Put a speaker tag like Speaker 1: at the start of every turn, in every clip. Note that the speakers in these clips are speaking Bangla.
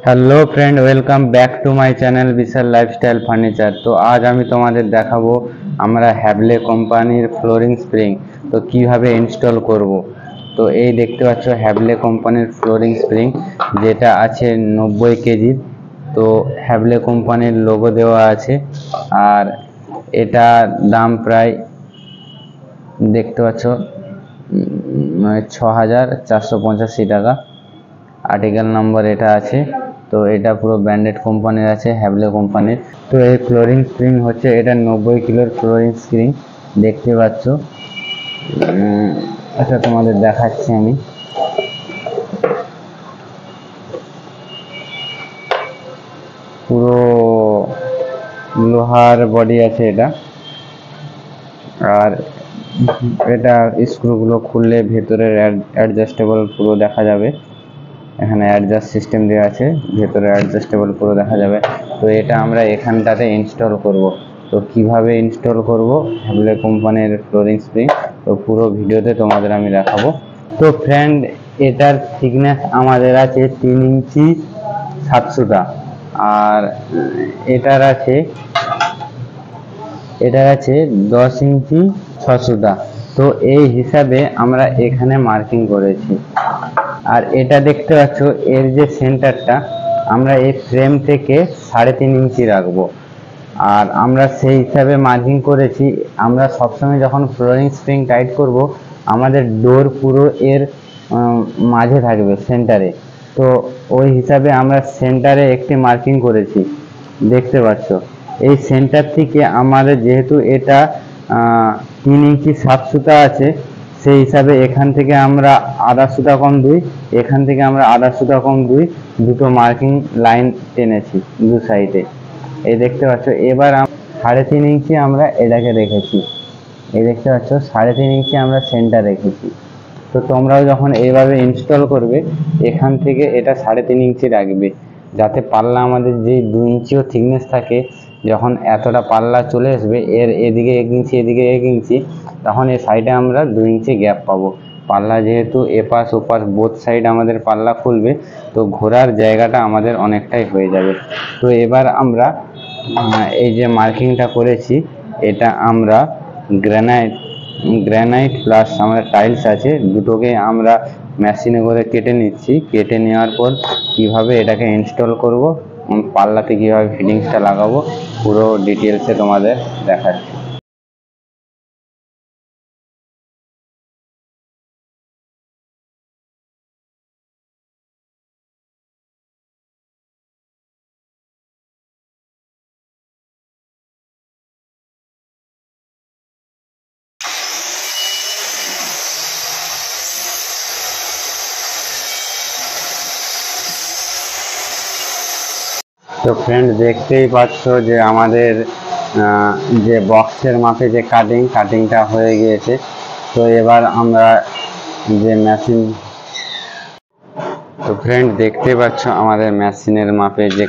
Speaker 1: Hello friend, welcome back to my channel Bishal Lifestyle Furniture. তো আজ আমি তোমাদের দেখাবো আমরা হ্যাভলে কোম্পানির ফ্লোরিং স্প্রিং তো কিভাবে ইনস্টল করব। তো এই দেখতে পাচ্ছ হ্যাভলে কোম্পানির ফ্লোরিং স্প্রিং, যেটা আছে 90 কেজি। তো হ্যাভলে কোম্পানির লোগো দেওয়া আছে, আর এটা দাম প্রায় দেখতে পাচ্ছ 6,485 টাকা। আর্টিকেল নাম্বার এটা আছে। তো এটা পুরো ব্র্যান্ডেড কোম্পানির আছে, হ্যাভলে কোম্পানির। তো এই ফ্লোরিং স্প্রিং হচ্ছে এটা 90 কিলোর ফ্লোরিং স্প্রিং, দেখতে পাচ্ছ। এটা তোমাদের দেখাচ্ছি আমি। পুরো লোহার বডি আছে এটা, আর এটা স্ক্রুগুলো খুললে ভেতরের অ্যাডজাস্টেবল পুরো দেখা যাবে। এখানে অ্যাডজাস্ট সিস্টেম দেওয়া আছে, ভেতরে অ্যাডজাস্টেবল পুরো দেখা যাবে। তো এটা আমরা এখানটাতে ইনস্টল করব। তো কিভাবে ইনস্টল করব হ্যাভলে কোম্পানির ফ্লোরিং স্প্রিং, তো পুরো ভিডিওতে তোমাদের আমি দেখাবো। তো ফ্রেন্ড, এটার থিকনেস আমাদের আছে 3 ইঞ্চি 700টা, আর এটার আছে 10 ইঞ্চি 600টা। তো এই হিসাবে আমরা এখানে মার্কিং করেছি। আর এটা দেখতে পাচ্ছ, এর যে সেন্টারটা আমরা এই ফ্রেম থেকে 3.5 ইঞ্চি রাখবো। আর আমরা সেই হিসাবে মার্কিং করেছি। আমরা সবসময় যখন ফ্লোরিং স্প্রিং টাইট করব, আমাদের ডোর পুরো এর মাঝে থাকবে, সেন্টারে। তো ওই হিসাবে আমরা সেন্টারে একটি মার্কিং করেছি, দেখতে পাচ্ছ। এই সেন্টার থেকে আমাদের যেহেতু এটা 3 ইঞ্চি 7 সুতা আছে, সেই হিসাবে এখান থেকে আমরা আধা সুতা কম 2, এখান থেকে আমরা আধা সুতা কম 2, দুটো মার্কিং লাইন টেনেছি দু সাইডে, এই দেখতে পাচ্ছ। এবার 3.5 ইঞ্চি আমরা এটাকে রেখেছি, এই দেখতে পাচ্ছ 3.5 ইঞ্চি আমরা সেন্টার রেখেছি। তো তোমরাও যখন এইভাবে ইনস্টল করবে, এখান থেকে এটা 3.5 ইঞ্চি রাখবে, যাতে পাল্লা আমাদের যে 2 ইঞ্চিও থিকনেস থাকে, যখন এতটা পাল্লা চলে আসবে, এর এদিকে 1 ইঞ্চি এদিকে 1 ইঞ্চি, তখন এই সাইডে আমরা 2 ইঞ্চি গ্যাপ পাবো। পাল্লা যেহেতু এপাশ ওপাশ বোথ সাইড আমাদের পাল্লা খুলবে, তো ঘোরার জায়গাটা আমাদের অনেকটাই হয়ে যাবে। তো এবার আমরা এই যে মার্কিংটা করেছি, এটা আমরা গ্রানাইট প্লাস আমরা টাইলস আছে, দুটোকে আমরা মেশিনে করে কেটে নিচ্ছি। কেটে নেওয়ার পর কিভাবে এটাকে ইনস্টল করব, পাল্লাতে কিভাবে ফিটিংসটা লাগাবো, পুরো ডিটেলসে তোমাদের দেখাচ্ছি। তো ফ্রেন্ড, দেখতেই পাচ্ছ যে আমাদের যে বক্সের মাপে যে কাটিংটা হয়ে গিয়েছে। তো এবার আমরা যে মেশিন, তো ফ্রেন্ড দেখতে পাচ্ছ আমাদের মেশিনের মাপে যে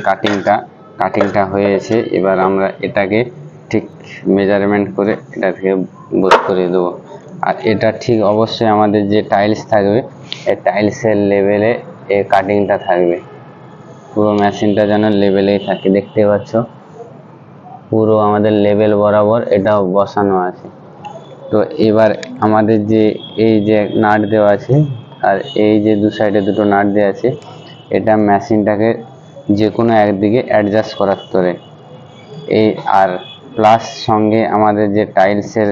Speaker 1: কাটিংটা হয়েছে। এবার আমরা এটাকে ঠিক মেজারমেন্ট করে এটা থেকে বোধ করে দেবো। আর এটা ঠিক অবশ্যই আমাদের যে টাইলস থাকবে, এই টাইলসের লেভেলে এই কাটিংটা থাকবে, পুরো মেশিনটা যেন লেভেলেই থাকে। দেখতে পাচ্ছ পুরো আমাদের লেভেল বরাবর এটা বসানো আছে। তো এবার আমাদের যে এই যে নাট দেওয়া আছে, আর এই যে দু সাইডে দুটো নাট দেওয়া আছে, এটা মেশিনটাকে যে কোনো একদিকে অ্যাডজাস্ট করার তোরে এই। আর প্লাস সঙ্গে আমাদের যে টাইলসের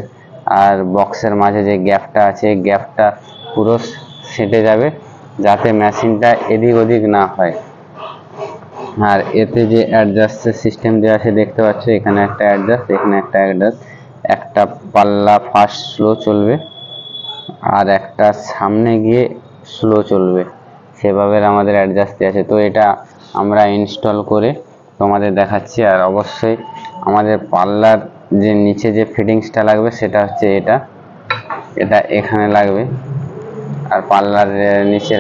Speaker 1: আর বক্সের মাঝে যে গ্যাপটা আছে, গ্যাপটা পুরো সেটে যাবে, যাতে মেশিনটা এদিক ওদিক না হয়। আর এতে যে অ্যাডজাস্টের সিস্টেম দেওয়া আছে, দেখতে পাচ্ছ এখানে একটা অ্যাডজাস্ট, এখানে একটা অ্যাডজাস্ট। একটা পাল্লা ফাস্ট স্লো চলবে, আর একটা সামনে গিয়ে স্লো চলবে, সেভাবে আমাদের অ্যাডজাস্ট আছে। তো এটা আমরা ইনস্টল করে তোমাদের দেখাচ্ছি। আর অবশ্যই আমাদের পাল্লার যে নিচে যে ফিটিংসটা লাগবে, সেটা হচ্ছে এটা এখানে লাগবে, আর পাল্লার নিচে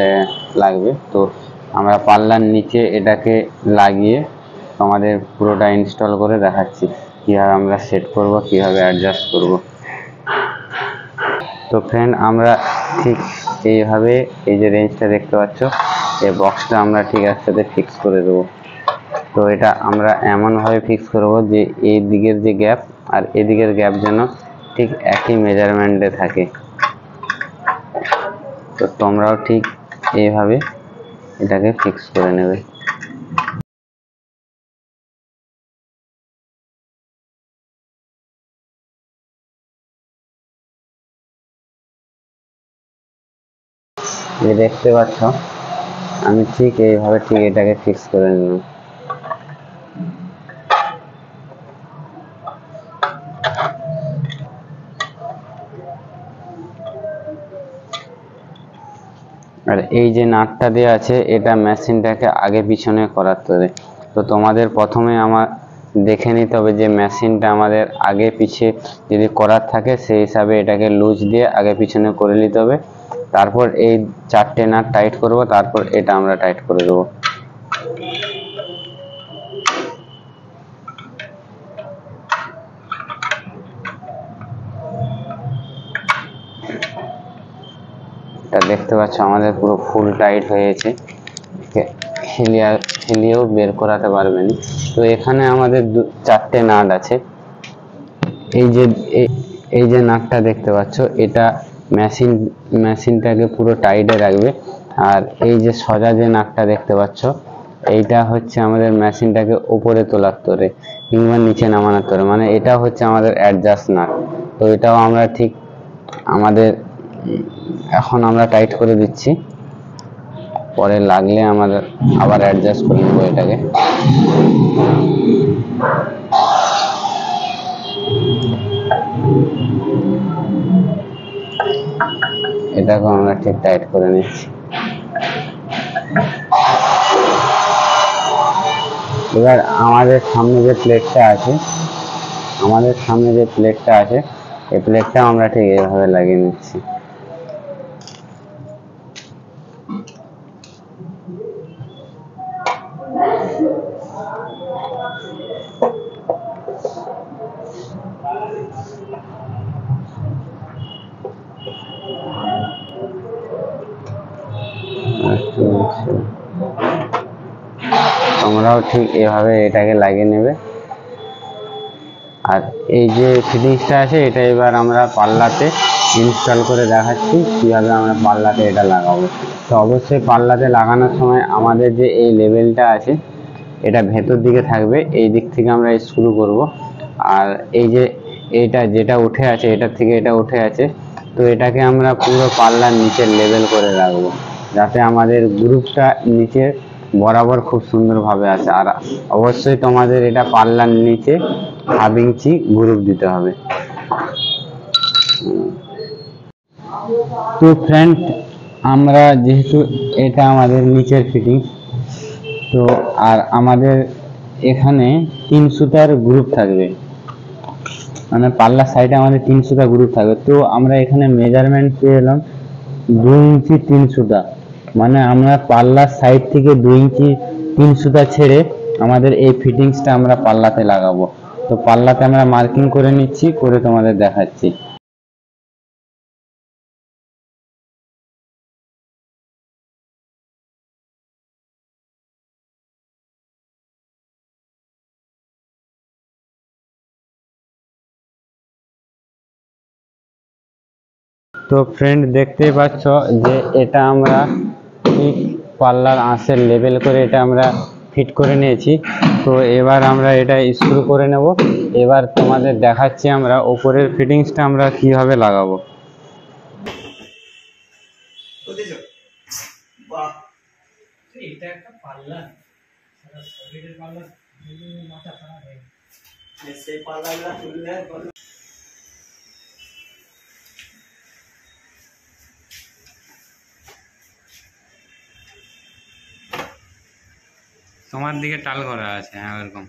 Speaker 1: লাগবে। তো আমরা পাল্লার নিচে এটাকে লাগিয়ে তোমাদের পুরোটা ইনস্টল করে দেখাচ্ছি কীভাবে আমরা সেট করব, কীভাবে অ্যাডজাস্ট করব। তো ফ্রেন্ড, আমরা ঠিক এইভাবে এই যে রেঞ্জটা দেখতে পাচ্ছ, এই বক্সটা আমরা ঠিক একসাথে ফিক্স করে দেবো। তো এটা আমরা এমনভাবে ফিক্স করব যে এই দিকের যে গ্যাপ আর এদিকের গ্যাপ যেন ঠিক একই মেজারমেন্টে থাকে। তো তোমরাও ঠিক এইভাবে এটাকে ফিক্স করে নেবে। যে দেখতে পাচ্ছ আমি ঠিক এইভাবে ঠিক এটাকে ফিক্স করে নিলাম। আর এই যে নাটটা দেওয়া আছে এটা মেশিনটাকে আগে পিছনে করাতে হবে। তো তোমাদের প্রথমে আমার দেখে নিতে হবে যে মেশিনটা আমাদের আগে পিছে যদি করার থাকে সেই হিসাবে এটাকে লুজ দিয়ে আগে পিছনে করে নিতে হবে। তারপর এই 4টে নাট টাইট করব, তারপর এটা আমরা টাইট করে দেবো। এটা দেখতে পাচ্ছ আমাদের পুরো ফুল টাইট হয়েছে, হিলিয়েও বের করাতে পারবেন। তো এখানে আমাদের 4টে নাট আছে। এই যে নাটটা দেখতে পাচ্ছ এটা মেশিনটাকে পুরো টাইটে রাখবে। আর এই যে সোজা যে নাটটা দেখতে পাচ্ছ এইটা হচ্ছে আমাদের মেশিনটাকে উপরে তোলার তরে কিংবা নিচে নামানোর তরে, মানে এটা হচ্ছে আমাদের অ্যাডজাস্ট নাট। তো এটাও আমরা ঠিক আমাদের এখন আমরা টাইট করে দিচ্ছি, পরে লাগলে আমাদের আবার অ্যাডজাস্ট করে নেবো এটাকে। এটাকে আমরা ঠিক টাইট করে নিচ্ছি। এবার আমাদের সামনে যে প্লেটটা আছে এই প্লেটটা আমরা ঠিক এইভাবে লাগিয়ে নিচ্ছি। তোমরাও ঠিক এভাবে এটাকে লাগিয়ে নেবে। আর এই যে ফিটিংসটা আছে এটা এবার আমরা পাল্লাতে ইনস্টল করে দেখাচ্ছি কিভাবে আমরা পাল্লাতে এটা লাগাবো। তো অবশ্যই পাল্লাতে লাগানোর সময় আমাদের যে এই লেভেলটা আছে এটা ভেতর দিকে থাকবে, এই দিক থেকে আমরা স্ক্রু করব। আর এই যে এইটা যেটা উঠে আছে এটার থেকে এটা উঠে আছে, তো এটাকে আমরা পুরো পাল্লার নিচের লেভেল করে রাখবো যাতে আমাদের গ্রুপটা নিচে বরাবর খুব সুন্দরভাবে আসে। আর অবশ্যই তোমাদের এটা পাল্লার নিচে 1/2 ইঞ্চি গ্রুপ দিতে হবে। তো ফ্রেন্ড আমরা যেহেতু এটা আমাদের নিচের ফিটিংস, তো আর আমাদের এখানে 3 সুতার গ্রুপ থাকবে, মানে পাল্লার সাইডে আমাদের 3 সুতা গ্রুপ থাকবে। তো আমরা এখানে মেজারমেন্ট পেয়ে এলাম 2 ইঞ্চি 3 সুতা, মানে আমরা পাল্লার সাইড থেকে 2 ইঞ্চি 3 সুতা ছেড়ে আমাদের এই ফিটিংসটা আমরা পাল্লাতে লাগাবো। তো পাল্লাতে আমরা মার্কিং করে নিচ্ছি, করে তোমাদের দেখাচ্ছি। তো ফ্রেন্ড দেখতেই পাচ্ছ যে এটা আমরা ঠিক পাল্লার আঁশের লেভেল করে এটা আমরা ফিট করে নিয়েছি। তো এবার আমরা এটা স্ক্রু করে নেব। এবার তোমাদের দেখাচ্ছি আমরা উপরের ফিটিংসটা আমরা কিভাবে লাগাবো। এটা একটা পাল্লা, সলিডের পাল্লা, মাথা খারাপ হয়ে গেছে সেই পাল্লাগুলো তুললে। তোমার দিকে টাল করা আছে, হ্যাঁ ওরকম।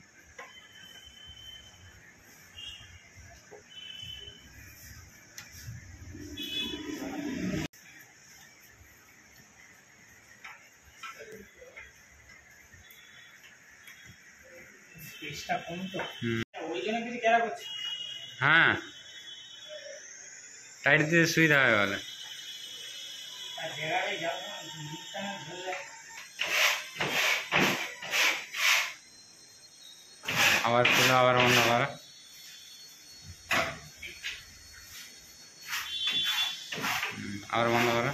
Speaker 1: হ্যাঁ টাইট দিয়ে সুবিধা হয়ে গেল। আবার খুলো, আবার বন্ধ করো। আবার বন্ধ করো।